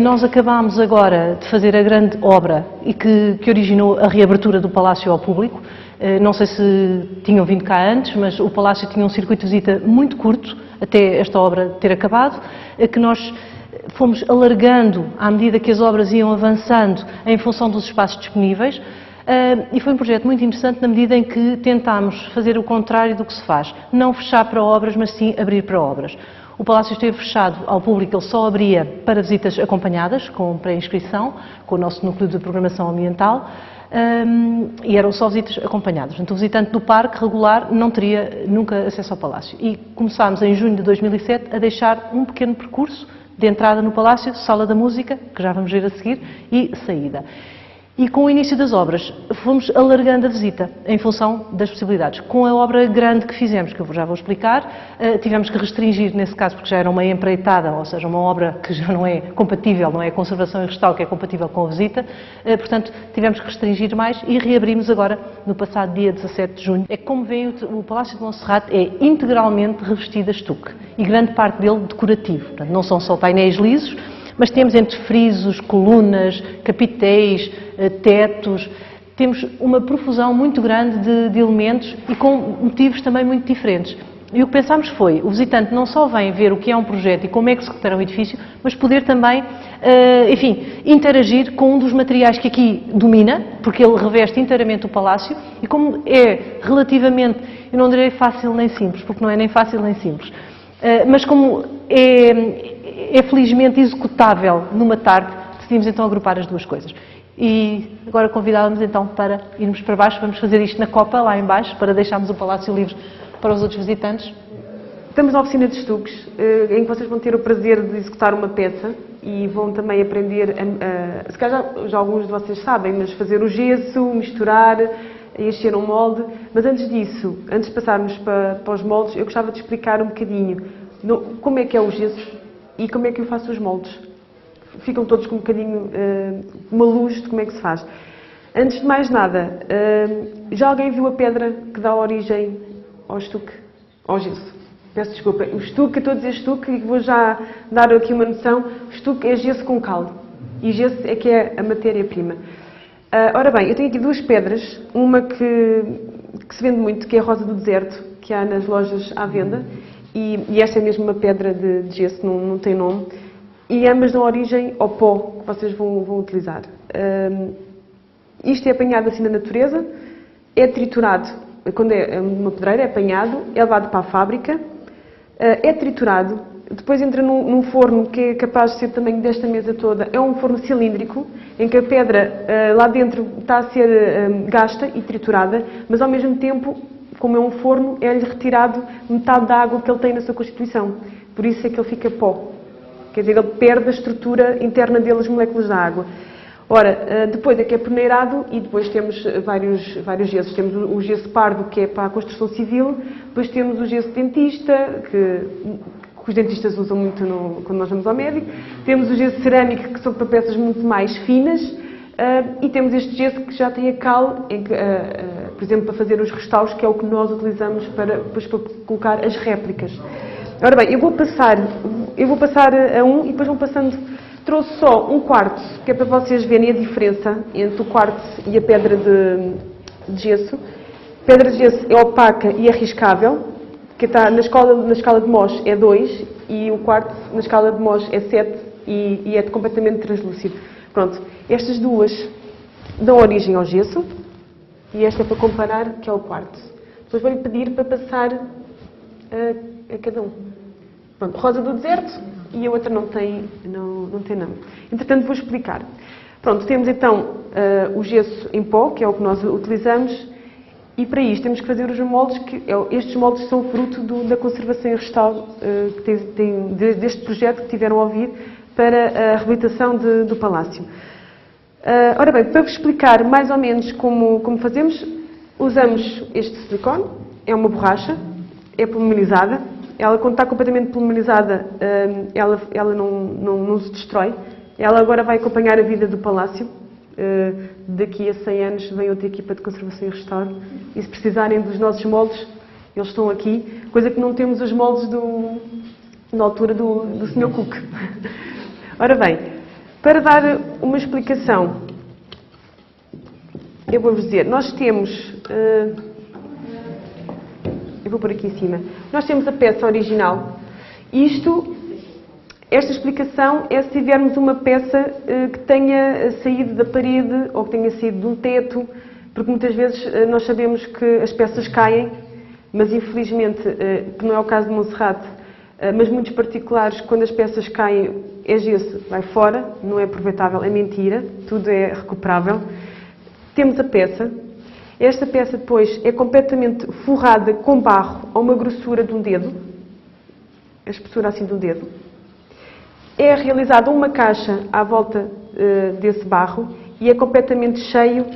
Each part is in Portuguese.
Nós acabámos agora de fazer a grande obra e que originou a reabertura do Palácio ao público. Não sei se tinham vindo cá antes, mas o Palácio tinha um circuito de visita muito curto, até esta obra ter acabado, que nós fomos alargando à medida que as obras iam avançando em função dos espaços disponíveis. E foi um projeto muito interessante na medida em que tentámos fazer o contrário do que se faz. Não fechar para obras, mas sim abrir para obras. O Palácio esteve fechado ao público, ele só abria para visitas acompanhadas, com pré-inscrição, com o nosso núcleo de programação ambiental, e eram só visitas acompanhadas. Portanto, o visitante do parque regular não teria nunca acesso ao Palácio. E começámos em junho de 2007 a deixar um pequeno percurso de entrada no Palácio, sala da música, que já vamos ver a seguir, e saída. E com o início das obras, fomos alargando a visita, em função das possibilidades. Com a obra grande que fizemos, que eu já vou explicar, tivemos que restringir, nesse caso, porque já era uma empreitada, ou seja, uma obra que já não é compatível, não é a conservação e restauro que é compatível com a visita, portanto, tivemos que restringir mais e reabrimos agora, no passado dia 17 de junho. É que, como veem, o Palácio de Monserrate é integralmente revestido a estuque, e grande parte dele decorativo. Portanto, não são só painéis lisos, mas temos entre frisos, colunas, capitéis, tetos, temos uma profusão muito grande de elementos e com motivos também muito diferentes. E o que pensámos foi, o visitante não só vem ver o que é um projeto e como é que se recupera um edifício, mas poder também, enfim, interagir com um dos materiais que aqui domina, porque ele reveste inteiramente o palácio, e como é relativamente, eu não direi fácil nem simples, porque não é nem fácil nem simples, mas como é felizmente executável numa tarde, decidimos então agrupar as duas coisas. E agora convidávamos então para irmos para baixo, vamos fazer isto na copa, lá em baixo, para deixarmos o Palácio livre para os outros visitantes. Estamos na oficina de estuques, em que vocês vão ter o prazer de executar uma peça e vão também aprender, se calhar já alguns de vocês sabem, mas fazer o gesso, misturar, encher um molde. Mas antes disso, antes de passarmos para os moldes, eu gostava de explicar um bocadinho como é que é o gesso e como é que eu faço os moldes. Ficam todos com um bocadinho, uma luz de como é que se faz. Antes de mais nada, já alguém viu a pedra que dá origem ao estuque? Ao gesso? Peço desculpa. O estuque, eu estou a dizer estuque e vou já dar aqui uma noção. O estuque é gesso com cal. E gesso é que é a matéria-prima. Ora bem, eu tenho aqui duas pedras. Uma que se vende muito, que é a rosa do deserto, que há nas lojas à venda. E esta é mesmo uma pedra de gesso, não tem nome. E ambas dão origem ao pó que vocês vão utilizar. Isto é apanhado assim na natureza, é triturado, quando é uma pedreira é apanhado, é levado para a fábrica, é triturado, depois entra num forno que é capaz de ser também desta mesa toda, é um forno cilíndrico, em que a pedra lá dentro está a ser gasta e triturada, mas ao mesmo tempo, como é um forno, é-lhe retirado metade da água que ele tem na sua constituição, por isso é que ele fica pó. Quer dizer, ele perde a estrutura interna dele, as moléculas da água. Ora, depois é que é peneirado e depois temos vários gessos. Temos o gesso pardo, que é para a construção civil, depois temos o gesso dentista, que os dentistas usam muito quando nós vamos ao médico. Temos o gesso cerâmico, que são para peças muito mais finas. E temos este gesso que já tem a cal, por exemplo, para fazer os restauros, que é o que nós utilizamos para colocar as réplicas. Ora bem, eu vou passar a um e depois vão passando. Trouxe só um quartzo, que é para vocês verem a diferença entre o quartzo e a pedra de gesso. A pedra de gesso é opaca e arriscável, que está na escala de Mohs é 2 e o quartzo na escala de Mohs é 7 e é completamente translúcido. Pronto, estas duas dão origem ao gesso e esta é para comparar, que é o quartzo. Depois vou-lhe pedir para passar a cada um. Pronto, rosa do deserto e a outra não tem nome. Entretanto, vou explicar. Pronto, temos então o gesso em pó, que é o que nós utilizamos, e para isto temos que fazer os moldes, estes moldes são fruto da conservação e restauro deste projeto que tiveram a ouvir para a reabilitação do Palácio. Ora bem, para vos explicar mais ou menos como fazemos, usamos este silicone, é uma borracha, é polimerizada. Ela, quando está completamente polimerizada, ela não se destrói. Ela agora vai acompanhar a vida do Palácio. Daqui a 100 anos vem outra equipa de conservação e restauro. E se precisarem dos nossos moldes, eles estão aqui. Coisa que não temos os moldes na altura do Sr. Cook. Ora bem, Para dar uma explicação, eu vou-vos dizer, nós temos, eu vou por aqui em cima, nós temos a peça original. Esta explicação é se tivermos uma peça que tenha saído da parede ou que tenha saído de um teto, porque muitas vezes nós sabemos que as peças caem, mas infelizmente, que não é o caso de Monserrate, mas muitos particulares, quando as peças caem, é gesso, vai fora, não é aproveitável, é mentira, tudo é recuperável. Temos a peça. Esta peça depois é completamente forrada com barro a uma grossura de um dedo, a espessura assim de um dedo. É realizada uma caixa à volta desse barro e é completamente cheio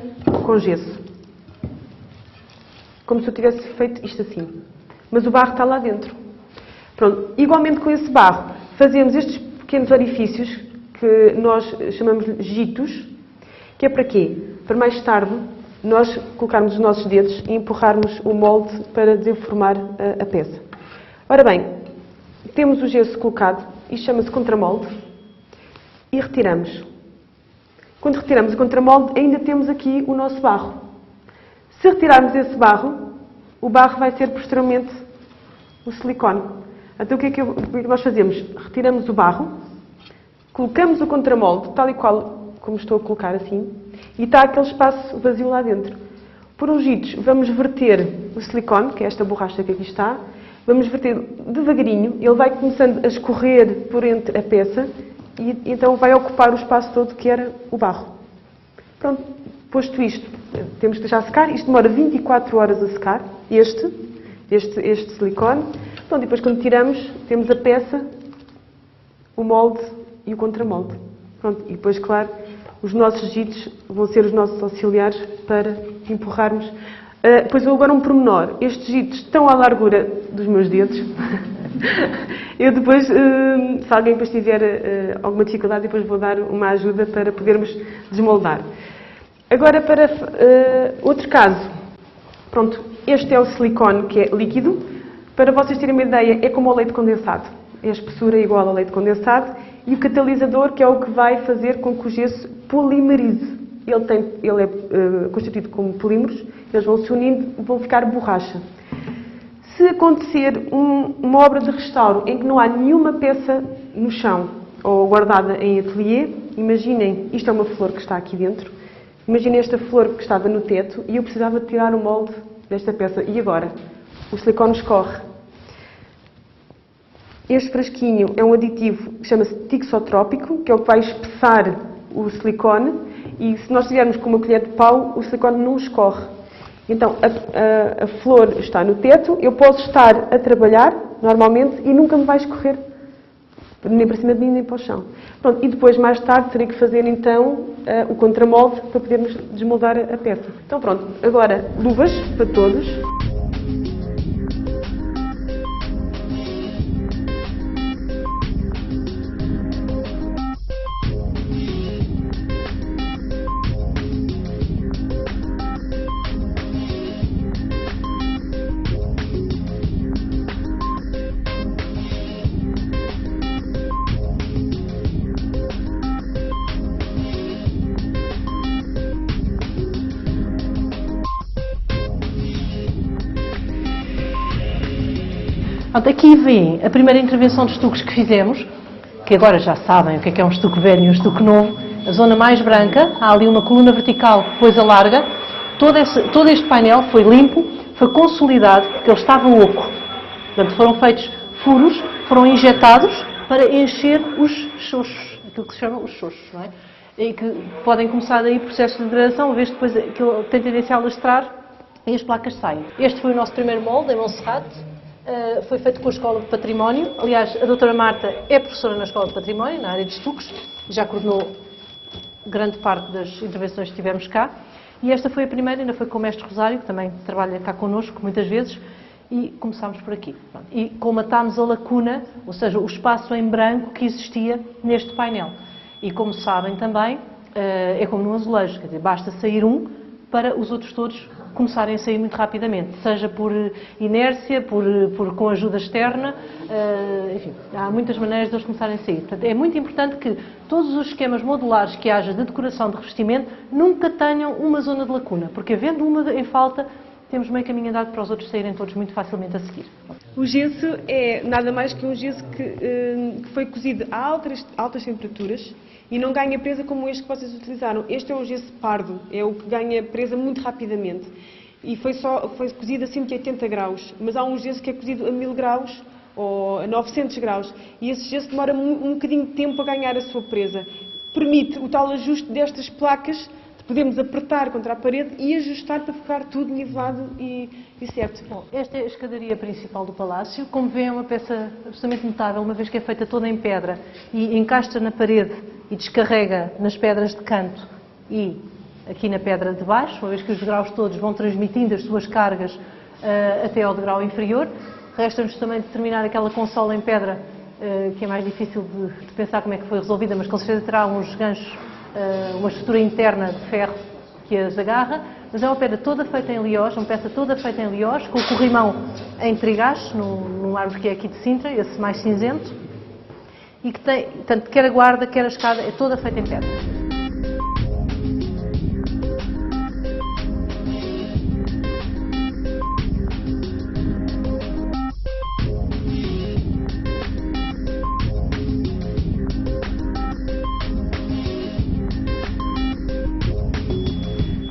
com gesso. Como se eu tivesse feito isto assim. Mas o barro está lá dentro. Pronto. Igualmente com esse barro, fazemos estes pequenos orifícios, que nós chamamos de gitos, que é para quê? Para mais tarde nós colocarmos os nossos dedos e empurrarmos o molde para deformar a peça. Ora bem, temos o gesso colocado, isto chama-se contramolde, e retiramos. Quando retiramos o contramolde, ainda temos aqui o nosso barro. Se retirarmos esse barro, o barro vai ser posteriormente o silicone. Então o que é que nós fazemos? Retiramos o barro, colocamos o contramolde, tal e qual como estou a colocar assim, e está aquele espaço vazio lá dentro. Por uns giros vamos verter o silicone, que é esta borracha que aqui está, vamos verter devagarinho, ele vai começando a escorrer por entre a peça e então vai ocupar o espaço todo que era o barro. Pronto, posto isto, temos que deixar secar, isto demora 24 horas a secar, este silicone. Pronto, e depois quando tiramos, temos a peça, o molde e o contramolde. Pronto, e depois, claro, os nossos giros vão ser os nossos auxiliares para empurrarmos. Depois agora um pormenor. Estes giros estão à largura dos meus dedos. Eu depois, se alguém depois tiver alguma dificuldade, depois vou dar uma ajuda para podermos desmoldar. Agora para outro caso. Pronto, este é o silicone que é líquido. Para vocês terem uma ideia, é como o leite condensado. A espessura é igual ao leite condensado e o catalisador, que é o que vai fazer com que o gesso polimerize. Ele é constituído com polímeros, eles vão se unindo e vão ficar borracha. Se acontecer uma obra de restauro em que não há nenhuma peça no chão ou guardada em ateliê, imaginem, isto é uma flor que está aqui dentro, imaginem esta flor que estava no teto e eu precisava tirar o molde desta peça. E agora? O silicone escorre. Este frasquinho é um aditivo que chama-se tixotrópico, que é o que vai espessar o silicone, e se nós tivermos com uma colher de pau, o silicone não escorre. Então, a flor está no teto, eu posso estar a trabalhar, normalmente, e nunca me vai escorrer, nem para cima de mim, nem para o chão. Pronto, e depois, mais tarde, terei que fazer, então, o contramolde para podermos desmoldar a peça. Então, pronto, agora, luvas para todos. Aqui vem a primeira intervenção de estuques que fizemos, que agora já sabem o que é um estuque velho e um estuque novo. A zona mais branca, há ali uma coluna vertical que depois alarga. Todo este painel foi limpo, foi consolidado, porque ele estava oco. Portanto, foram feitos furos, foram injetados para encher os xoxos, aquilo que se chama os xoxos, não é? E que podem começar aí processos de degradação, uma vez depois aquilo tem tendência a lastrar e as placas saem. Este foi o nosso primeiro molde em Monserrate. Foi feito com a Escola de Património. Aliás, a doutora Marta é professora na Escola de Património, na área de estuques, já coordenou grande parte das intervenções que tivemos cá. E esta foi a primeira, ainda foi com o mestre Rosário, que também trabalha cá connosco muitas vezes, e começámos por aqui. E colmatámos a lacuna, ou seja, o espaço em branco que existia neste painel. E como sabem também, é como no azulejo, quer dizer, basta sair um, para os outros todos começarem a sair muito rapidamente, seja por inércia, com ajuda externa, enfim, há muitas maneiras de eles começarem a sair. Portanto, é muito importante que todos os esquemas modulares que haja de decoração de revestimento nunca tenham uma zona de lacuna, porque havendo uma em falta, temos meio caminho andado para os outros saírem todos muito facilmente a seguir. O gesso é nada mais que um gesso que foi cozido a altas temperaturas e não ganha presa como este que vocês utilizaram. Este é o gesso pardo, é o que ganha presa muito rapidamente. E foi cozido a 180 graus, mas há um gesso que é cozido a 1000 graus ou a 900 graus. E esse gesso demora um bocadinho de tempo a ganhar a sua presa. Permite o tal ajuste destas placas. Podemos apertar contra a parede e ajustar para ficar tudo nivelado e certo. Bom, esta é a escadaria principal do palácio. Como vêem, é uma peça absolutamente notável, uma vez que é feita toda em pedra e encaixa na parede e descarrega nas pedras de canto e aqui na pedra de baixo, uma vez que os degraus todos vão transmitindo as suas cargas até ao degrau inferior. Resta-nos também determinar aquela consola em pedra, que é mais difícil de pensar como é que foi resolvida, mas com certeza terá uns ganchos, uma estrutura interna de ferro que as agarra, mas é uma pedra toda feita em Liós, uma peça toda feita em Liós, com o corrimão em trigacho, num árvore que é aqui de Sintra, esse mais cinzento, e que tem, tanto quer a guarda, quer a escada, é toda feita em pedra.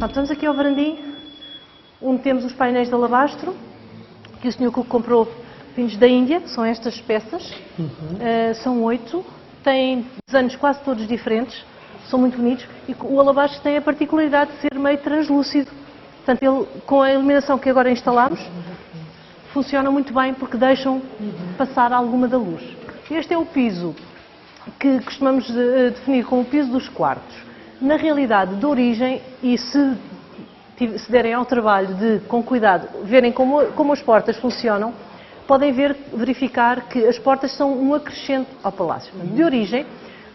Estamos aqui ao varandim, onde temos os painéis de alabastro, que o Sr. Cook comprou vindos da Índia, são estas peças, são 8, têm desenhos quase todos diferentes, são muito bonitos, e o alabastro tem a particularidade de ser meio translúcido. Portanto, ele, com a iluminação que agora instalamos, funciona muito bem porque deixam passar alguma da luz. Este é o piso que costumamos definir como o piso dos quartos. Na realidade, de origem, e se derem ao trabalho de, com cuidado, verem como as portas funcionam, podem verificar que as portas são um acrescente ao palácio. De origem,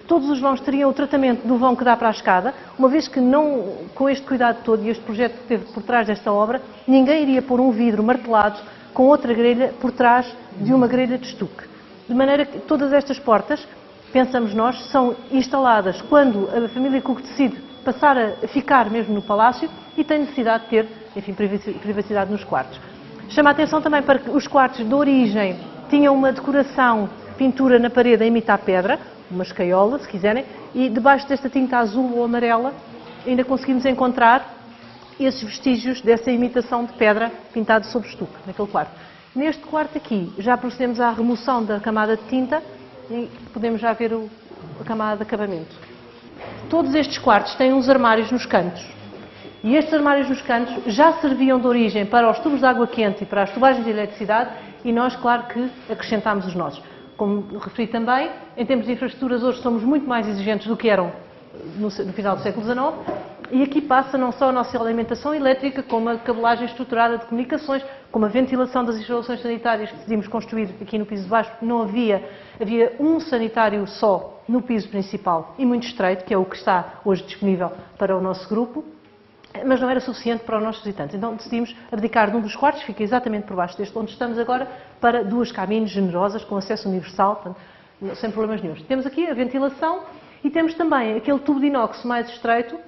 todos os vãos teriam o tratamento do vão que dá para a escada, uma vez que não, com este cuidado todo e este projeto que teve por trás desta obra, ninguém iria pôr um vidro martelado com outra grelha por trás de uma grelha de estuque. De maneira que todas estas portas, pensamos nós, são instaladas quando a família Cook decide passar a ficar mesmo no palácio e tem necessidade de ter, enfim, privacidade nos quartos. Chama a atenção também para que os quartos de origem tinham uma decoração, pintura na parede a imitar pedra, uma escaiola, se quiserem, e debaixo desta tinta azul ou amarela ainda conseguimos encontrar esses vestígios dessa imitação de pedra pintada sobre estuque, naquele quarto. Neste quarto aqui já procedemos à remoção da camada de tinta e podemos já ver a camada de acabamento. Todos estes quartos têm uns armários nos cantos. E estes armários nos cantos já serviam de origem para os tubos de água quente e para as tubagens de eletricidade e nós, claro que, acrescentámos os nossos. Como referi também, em termos de infraestruturas hoje somos muito mais exigentes do que eram no final do século XIX e aqui passa não só a nossa alimentação elétrica, como a cabelagem estruturada de comunicações, como a ventilação das instalações sanitárias que decidimos construir aqui no piso de baixo. Não havia um sanitário só no piso principal e muito estreito, que é o que está hoje disponível para o nosso grupo, mas não era suficiente para os nossos visitantes. Então decidimos abdicar de um dos quartos, fica exatamente por baixo deste onde estamos agora, para 2 cabines generosas com acesso universal, portanto, sem problemas nenhums. Temos aqui a ventilação e temos também aquele tubo de inox mais estreito,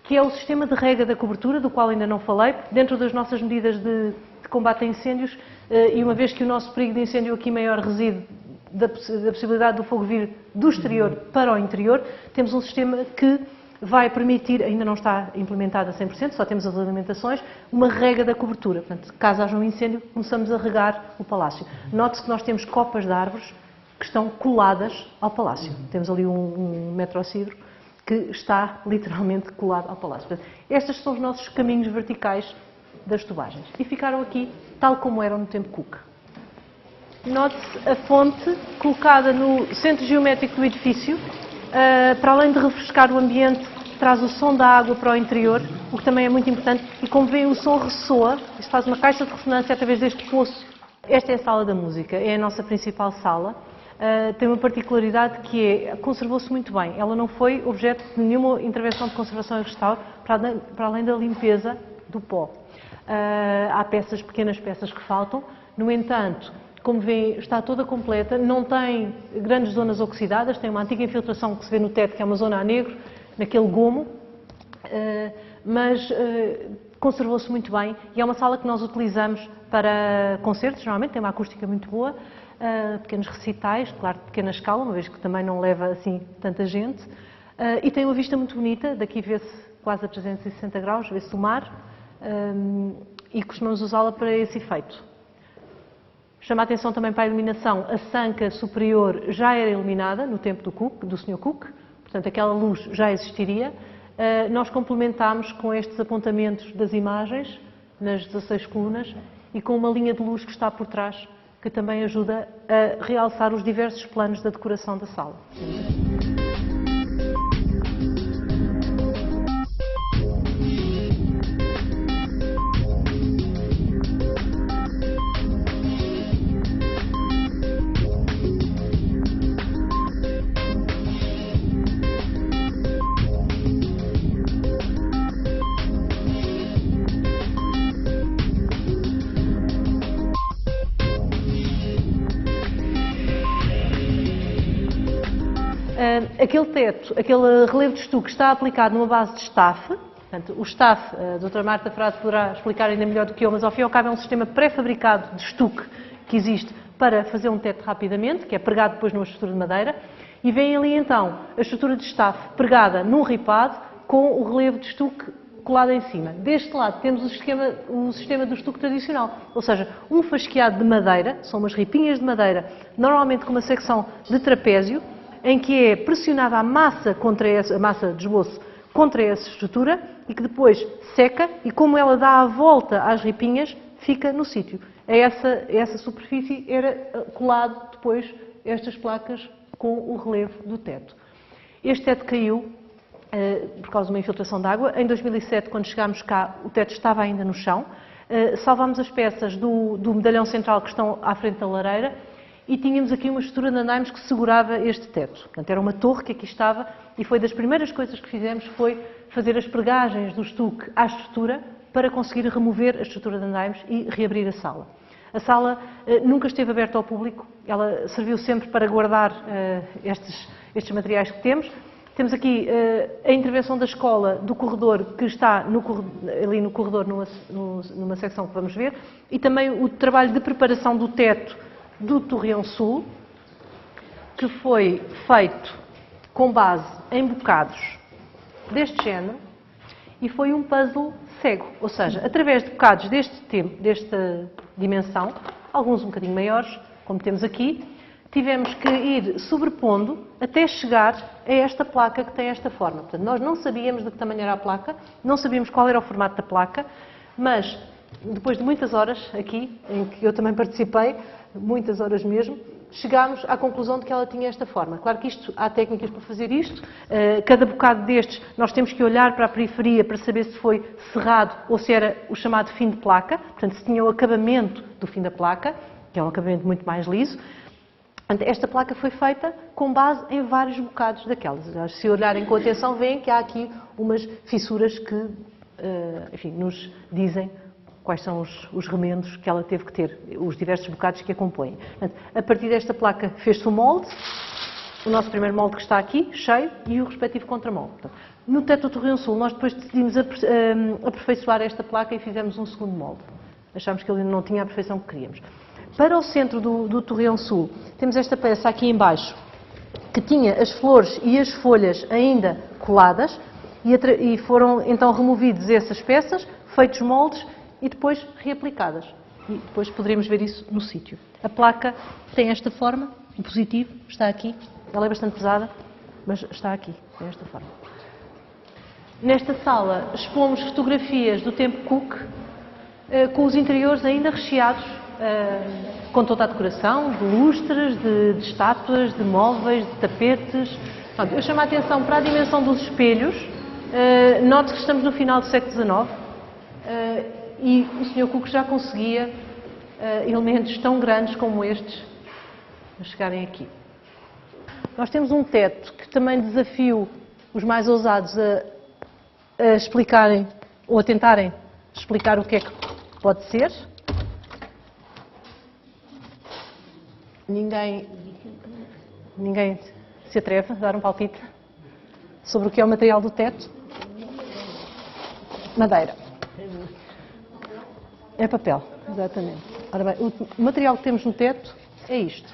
que é o sistema de rega da cobertura, do qual ainda não falei, dentro das nossas medidas de combate a incêndios, e uma vez que o nosso perigo de incêndio aqui maior reside da possibilidade do fogo vir do exterior para o interior, temos um sistema que vai permitir, ainda não está implementado a 100%, só temos as regulamentações, uma rega da cobertura. Portanto, caso haja um incêndio, começamos a regar o palácio. Note-se que nós temos copas de árvores que estão coladas ao palácio. Temos ali um metrocedro que está literalmente colado ao palácio. Portanto, estes são os nossos caminhos verticais das tubagens. E ficaram aqui tal como eram no tempo Cook. Note-se a fonte colocada no centro geométrico do edifício, para além de refrescar o ambiente, traz o som da água para o interior, o que também é muito importante, e como veem o som ressoa, isto faz uma caixa de ressonância através deste poço. Esta é a sala da música, é a nossa principal sala. tem uma particularidade que é, conservou-se muito bem. Ela não foi objeto de nenhuma intervenção de conservação e restauro, para além da limpeza do pó. Há pequenas peças que faltam, no entanto, como vêem, está toda completa, não tem grandes zonas oxidadas, tem uma antiga infiltração que se vê no teto, que é uma zona a negro, naquele gomo, mas conservou-se muito bem e é uma sala que nós utilizamos para concertos, normalmente tem uma acústica muito boa, pequenos recitais, claro, de pequena escala, uma vez que também não leva assim tanta gente, e tem uma vista muito bonita, daqui vê-se quase a 360 graus, vê-se o mar, e costumamos usá-la para esse efeito. Chama a atenção também para a iluminação, a sanca superior já era iluminada no tempo do Sr. Cook, portanto aquela luz já existiria. Nós complementámos com estes apontamentos das imagens, nas 16 colunas, e com uma linha de luz que está por trás, que também ajuda a realçar os diversos planos da decoração da sala. Aquele teto, aquele relevo de estuque está aplicado numa base de estafe. Portanto, o estafe, a doutora Marta Frade poderá explicar ainda melhor do que eu, mas ao fim e ao cabo é um sistema pré-fabricado de estuque que existe para fazer um teto rapidamente, que é pregado depois numa estrutura de madeira, e vem ali então a estrutura de estafe pregada num ripado com o relevo de estuque colado em cima. Deste lado temos o sistema do estuque tradicional, ou seja, um fasqueado de madeira, são umas ripinhas de madeira, normalmente com uma secção de trapézio, em que é pressionada a massa de esboço contra essa estrutura e que depois seca e, como ela dá a volta às ripinhas, fica no sítio. Essa superfície era colado depois estas placas com o relevo do teto. Este teto caiu por causa de uma infiltração de água. Em 2007, quando chegámos cá, o teto estava ainda no chão. Salvámos as peças do medalhão central que estão à frente da lareira e tínhamos aqui uma estrutura de andaimes que segurava este teto. Portanto, era uma torre que aqui estava e foi das primeiras coisas que fizemos foi fazer as pregagens do estuque à estrutura para conseguir remover a estrutura de andaimes e reabrir a sala. A sala nunca esteve aberta ao público, ela serviu sempre para guardar estes materiais que temos. Temos aqui a intervenção da escola do corredor, que está ali no corredor, numa secção que vamos ver, e também o trabalho de preparação do teto do Torreão Sul, que foi feito com base em bocados deste género, e foi um puzzle cego, ou seja, através de bocados desta dimensão, alguns um bocadinho maiores, como temos aqui, tivemos que ir sobrepondo até chegar a esta placa que tem esta forma. Portanto, nós não sabíamos de que tamanho era a placa, não sabíamos qual era o formato da placa, mas depois de muitas horas aqui, em que eu também participei, muitas horas mesmo, chegámos à conclusão de que ela tinha esta forma. Claro que há técnicas para fazer isto, cada bocado destes nós temos que olhar para a periferia para saber se foi cerrado ou se era o chamado fim de placa, portanto se tinha o acabamento do fim da placa, que é um acabamento muito mais liso. Esta placa foi feita com base em vários bocados daquelas. Se olharem com atenção veem que há aqui umas fissuras que, enfim, nos dizem quais são os remendos que ela teve que ter, os diversos bocados que a compõem. Portanto, a partir desta placa fez-se o molde, o nosso primeiro molde que está aqui, cheio, e o respectivo contramolde. Portanto, no teto do Torreão Sul, nós depois decidimos aperfeiçoar esta placa e fizemos um segundo molde. Achámos que ele não tinha a perfeição que queríamos. Para o centro do Torreão Sul, temos esta peça aqui em baixo, que tinha as flores e as folhas ainda coladas, e foram então removidos essas peças, feitos moldes, e depois reaplicadas. E depois poderemos ver isso no sítio. A placa tem esta forma, o positivo está aqui. Ela é bastante pesada, mas está aqui, tem esta forma. Nesta sala expomos fotografias do tempo Cook, com os interiores ainda recheados, com toda a decoração, de lustres, de estátuas, de móveis, de tapetes. Eu chamo a atenção para a dimensão dos espelhos. Note que estamos no final do século XIX. E o Sr. Cook já conseguia elementos tão grandes como estes a chegarem aqui. Nós temos um teto que também desafio os mais ousados a explicarem ou a tentarem explicar o que é que pode ser. Ninguém se atreve a dar um palpite sobre o que é o material do teto? Madeira. É papel, exatamente. Ora bem, o material que temos no teto é isto.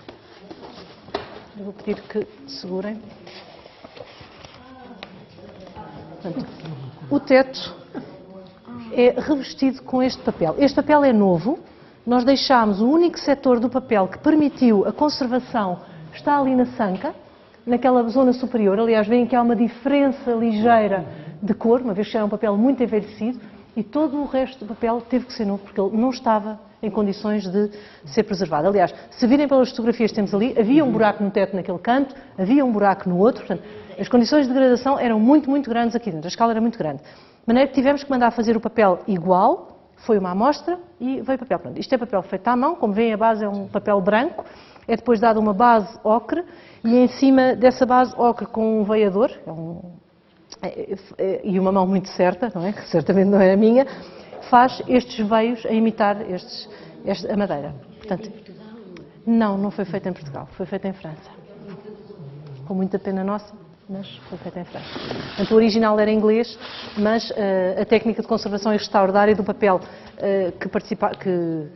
Eu vou pedir que segurem. Portanto, o teto é revestido com este papel. Este papel é novo. Nós deixámos o único setor do papel que permitiu a conservação, está ali na sanca, naquela zona superior. Aliás, veem que há uma diferença ligeira de cor, uma vez que já é um papel muito envelhecido, e todo o resto do papel teve que ser novo, porque ele não estava em condições de ser preservado. Aliás, se virem pelas fotografias que temos ali, havia um buraco no teto naquele canto, havia um buraco no outro, portanto, as condições de degradação eram muito, muito grandes aqui dentro, a escala era muito grande. De maneira que tivemos que mandar fazer o papel igual, foi uma amostra e veio papel. Pronto, isto é papel feito à mão, como veem a base é um papel branco, é depois dada uma base ocre e em cima dessa base ocre com um veiador, e uma mão muito certa, não é? Que certamente não é a minha, faz estes veios a imitar a madeira. Portanto, não foi feito em Portugal, foi feito em França. Com muita pena nossa, mas foi feito em França. Portanto, o original era inglês, mas a técnica de conservação e restauro da área do papel que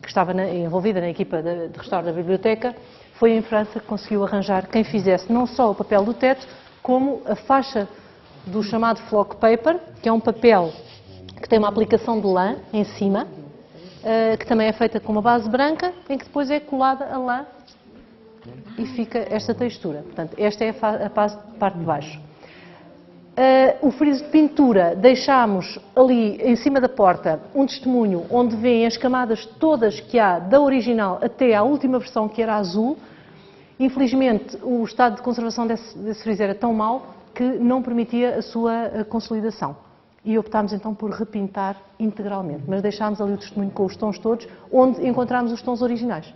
estava envolvida na equipa de restauro da biblioteca, foi em França que conseguiu arranjar quem fizesse não só o papel do teto, como a faixa do chamado flock paper, que é um papel que tem uma aplicação de lã em cima, que também é feita com uma base branca, em que depois é colada a lã e fica esta textura. Portanto, esta é a parte de baixo. O friso de pintura, deixámos ali em cima da porta um testemunho onde vêem as camadas todas que há da original até à última versão que era azul. Infelizmente, o estado de conservação desse friso era tão mau que não permitia a sua consolidação. E optámos então por repintar integralmente, mas deixámos ali o testemunho com os tons todos, onde encontramos os tons originais,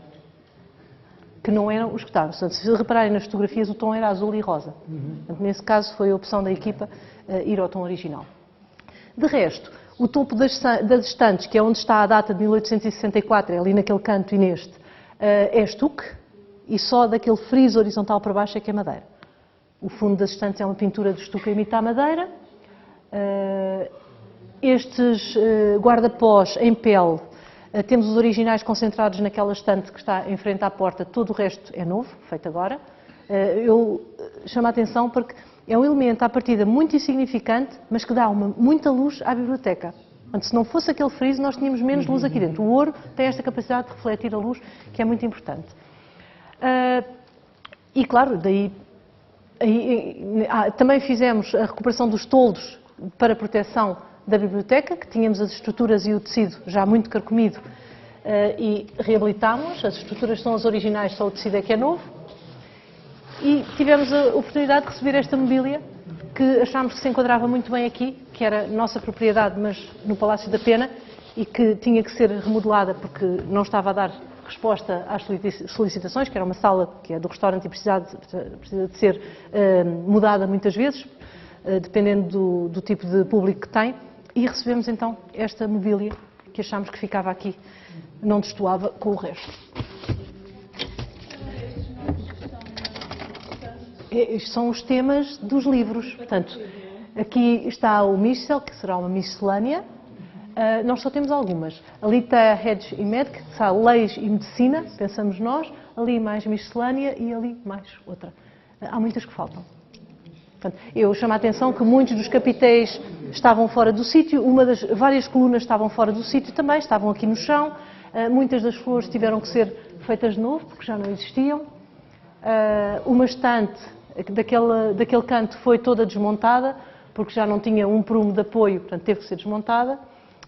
que não eram os que estavam. Portanto, se repararem nas fotografias, o tom era azul e rosa. Portanto, nesse caso foi a opção da equipa ir ao tom original. De resto, o topo das estantes, que é onde está a data de 1864, é ali naquele canto e neste, é estuque, e só daquele friso horizontal para baixo é que é madeira. O fundo das estantes é uma pintura de estuque a imitar madeira. Estes guarda-pós em pele, temos os originais concentrados naquela estante que está em frente à porta, todo o resto é novo, feito agora. Eu chamo a atenção porque é um elemento à partida muito insignificante, mas que dá muita luz à biblioteca. Portanto, se não fosse aquele friso, nós tínhamos menos luz aqui dentro. O ouro tem esta capacidade de refletir a luz, que é muito importante. E claro, também fizemos a recuperação dos toldos para proteção da biblioteca, que tínhamos as estruturas e o tecido já muito carcomido, e reabilitámos. As estruturas são as originais, só o tecido é que é novo. E tivemos a oportunidade de receber esta mobília, que achámos que se enquadrava muito bem aqui, que era nossa propriedade, mas no Palácio da Pena, e que tinha que ser remodelada porque não estava a dar resposta às solicitações, que era uma sala que é do restaurante e precisa de ser mudada muitas vezes, dependendo do tipo de público que tem, e recebemos então esta mobília que achámos que ficava aqui, não destoava com o resto. Estes são os temas dos livros. Portanto, aqui está o Missel, que será uma miscelânea. Nós só temos algumas. Ali está a Hedge e Med, que são leis e medicina, pensamos nós. Ali mais miscelânea e ali mais outra. Há muitas que faltam. Portanto, eu chamo a atenção que muitos dos capitéis estavam fora do sítio, várias colunas estavam fora do sítio também, estavam aqui no chão. Muitas das flores tiveram que ser feitas de novo, porque já não existiam. Uma estante daquele canto foi toda desmontada, porque já não tinha um prumo de apoio, portanto teve que ser desmontada.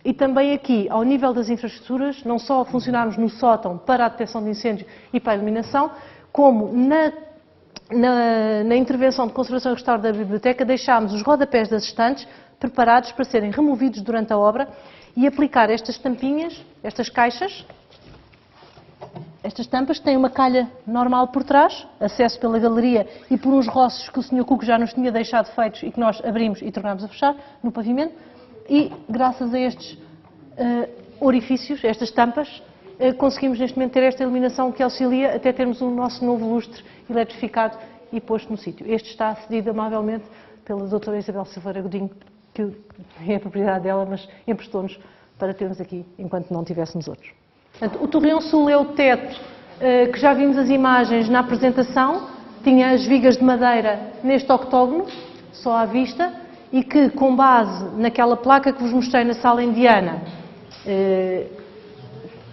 E também aqui, ao nível das infraestruturas, não só funcionámos no sótão para a detecção de incêndios e para a iluminação, como na intervenção de conservação e restauro da biblioteca, deixámos os rodapés das estantes preparados para serem removidos durante a obra e aplicar estas tampinhas, estas caixas, Estas tampas têm uma calha normal por trás, acesso pela galeria e por uns roços que o Sr. Cook já nos tinha deixado feitos e que nós abrimos e tornámos a fechar no pavimento. E graças a estes orifícios, estas tampas, conseguimos neste momento ter esta iluminação que auxilia até termos o nosso novo lustre eletrificado e posto no sítio. Este está cedido amavelmente pela doutora Isabel Silveira Godinho, que é a propriedade dela, mas emprestou-nos para termos aqui enquanto não tivéssemos outros. Portanto, o torreão sul é o teto que já vimos as imagens na apresentação, tinha as vigas de madeira neste octógono, só à vista, e que com base naquela placa que vos mostrei na sala indiana,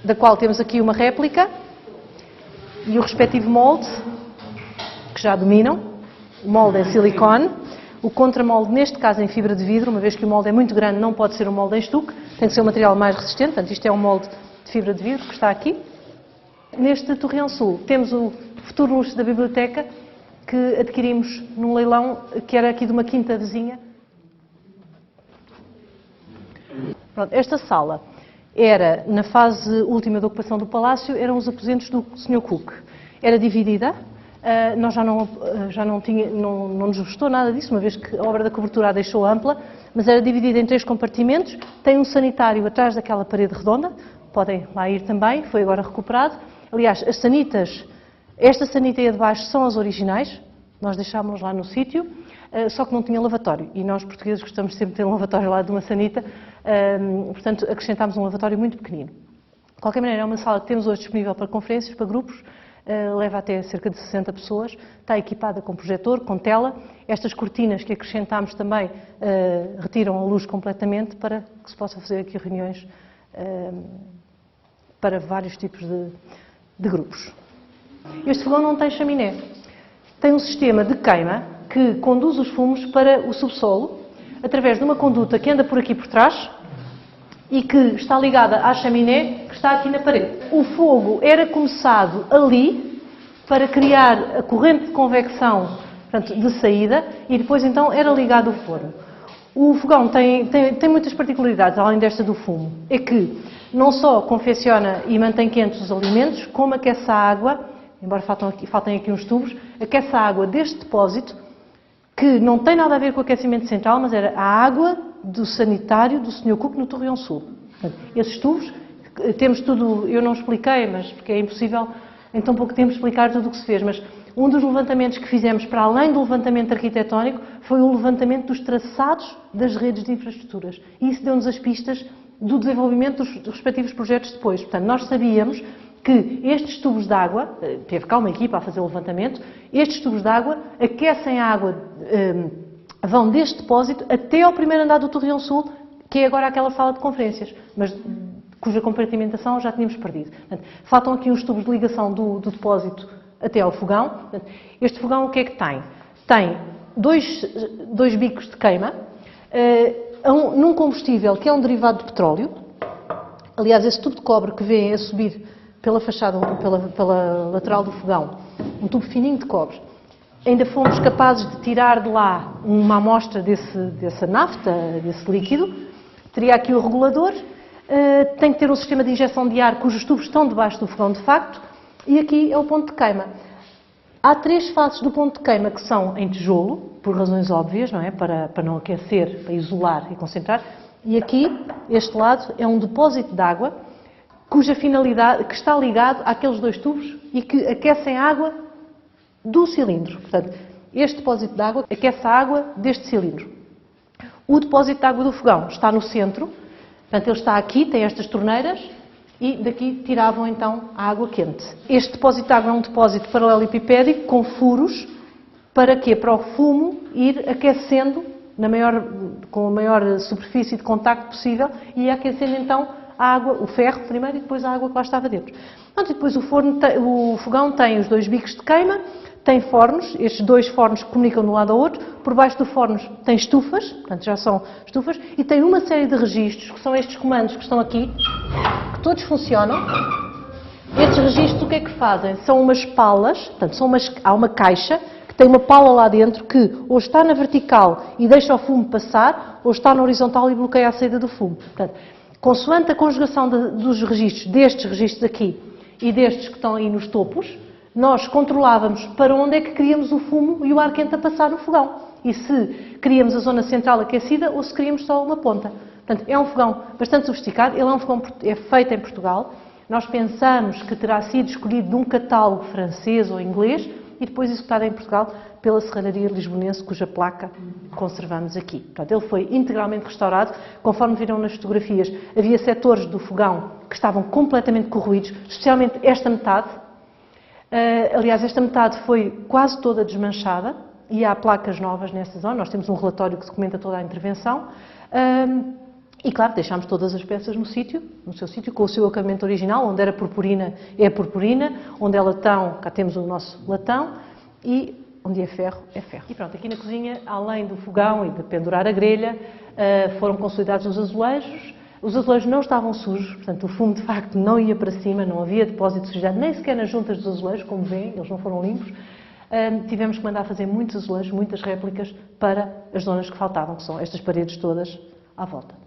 da qual temos aqui uma réplica, e o respectivo molde, que já dominam, o molde é silicone, o contramolde neste caso em fibra de vidro, uma vez que o molde é muito grande não pode ser um molde em estuque, tem que ser um material mais resistente, portanto isto é um molde de fibra de vidro que está aqui. Neste torreão sul temos o futuro luxo da biblioteca que adquirimos num leilão que era aqui de uma quinta vizinha. Pronto, esta sala era, na fase última da ocupação do palácio, eram os aposentos do Sr. Cook. Era dividida, nós já não nos gostou nada disso, uma vez que a obra da cobertura a deixou ampla, mas era dividida em 3 compartimentos, tem um sanitário atrás daquela parede redonda, podem lá ir também, foi agora recuperado. Aliás, as sanitas, esta sanita e a de baixo são as originais, nós deixámos lá no sítio, só que não tinha lavatório, e nós portugueses gostamos sempre de ter um lavatório lá de uma sanita, portanto acrescentámos um lavatório muito pequenino. De qualquer maneira, é uma sala que temos hoje disponível para conferências, para grupos, leva até cerca de 60 pessoas, está equipada com projetor, com tela. Estas cortinas que acrescentámos também retiram a luz completamente para que se possa fazer aqui reuniões para vários tipos de grupos. Este fogão não tem chaminé, tem um sistema de queima que conduz os fumos para o subsolo, através de uma conduta que anda por aqui por trás e que está ligada à chaminé que está aqui na parede. O fogo era começado ali para criar a corrente de convecção, portanto, de saída, e depois então era ligado o forno. O fogão tem muitas particularidades, além desta do fumo. É que não só confecciona e mantém quentes os alimentos, como aquece a água, embora faltem aqui uns tubos, aquece a água deste depósito, que não tem nada a ver com o aquecimento central, mas era a água do sanitário do Sr. Cook no Torreão Sul. Portanto, esses tubos, temos tudo, eu não expliquei, mas porque é impossível em tão pouco tempo explicar tudo o que se fez, mas um dos levantamentos que fizemos, para além do levantamento arquitetónico, foi o levantamento dos traçados das redes de infraestruturas. E isso deu-nos as pistas do desenvolvimento dos respectivos projetos depois. Portanto, nós sabíamos que estes tubos de água, teve cá uma equipa a fazer o levantamento, estes tubos de água aquecem a água, vão deste depósito até ao primeiro andar do Torreão Sul, que é agora aquela sala de conferências, mas cuja compartimentação já tínhamos perdido. Portanto, faltam aqui uns tubos de ligação do depósito até ao fogão. Portanto, este fogão o que é que tem? Tem dois bicos de queima, num combustível que é um derivado de petróleo. Aliás, esse tubo de cobre que vêem a subir pela fachada, pela lateral do fogão, um tubo fininho de cobre, ainda fomos capazes de tirar de lá uma amostra dessa nafta, desse líquido. Teria aqui o regulador, tem que ter um sistema de injeção de ar cujos tubos estão debaixo do fogão de facto, e aqui é o ponto de queima. Há 3 faces do ponto de queima que são em tijolo, por razões óbvias, não é? Para não aquecer, para isolar e concentrar. E aqui, este lado, é um depósito de água, cuja finalidade, que está ligado àqueles 2 tubos e que aquecem a água do cilindro. Portanto, este depósito de água aquece a água deste cilindro. O depósito de água do fogão está no centro, portanto, ele está aqui, tem estas torneiras, e daqui tiravam então a água quente. Este depósito de água é um depósito paralelepipédico com furos, para quê? Para o fumo ir aquecendo com a maior superfície de contacto possível e aquecendo então a água, o ferro primeiro e depois a água que lá estava dentro. Portanto, e depois o fogão tem os 2 bicos de queima, tem fornos, estes 2 fornos que comunicam de um lado ao outro, por baixo dos fornos tem estufas, portanto já são estufas, e tem uma série de registros, que são estes comandos que estão aqui, que todos funcionam. Estes registros o que é que fazem? São umas palas, portanto há uma caixa que tem uma pala lá dentro que ou está na vertical e deixa o fumo passar, ou está na horizontal e bloqueia a saída do fumo. Portanto, consoante a conjugação dos registros, destes registros aqui, e destes que estão aí nos topos, nós controlávamos para onde é que queríamos o fumo e o ar quente a passar no fogão. E se queríamos a zona central aquecida ou se queríamos só uma ponta. Portanto, é um fogão bastante sofisticado, ele é um fogão é feito em Portugal. Nós pensamos que terá sido escolhido de um catálogo francês ou inglês e depois executado em Portugal pela Serralharia Lisbonense, cuja placa conservamos aqui. Portanto, ele foi integralmente restaurado. Conforme viram nas fotografias, havia setores do fogão que estavam completamente corroídos, especialmente esta metade. Aliás, esta metade foi quase toda desmanchada e há placas novas nessa zona. Nós temos um relatório que documenta toda a intervenção. E, claro, deixámos todas as peças no seu sítio, com o seu acabamento original, onde era purpurina, é purpurina, onde é latão, cá temos o nosso latão, e onde é ferro, é ferro. E pronto, aqui na cozinha, além do fogão e de pendurar a grelha, foram consolidados os azulejos. Os azulejos não estavam sujos, portanto, o fumo, de facto, não ia para cima, não havia depósito de sujidade, nem sequer nas juntas dos azulejos, como veem, eles não foram limpos. Tivemos que mandar fazer muitos azulejos, muitas réplicas, para as zonas que faltavam, que são estas paredes todas à volta.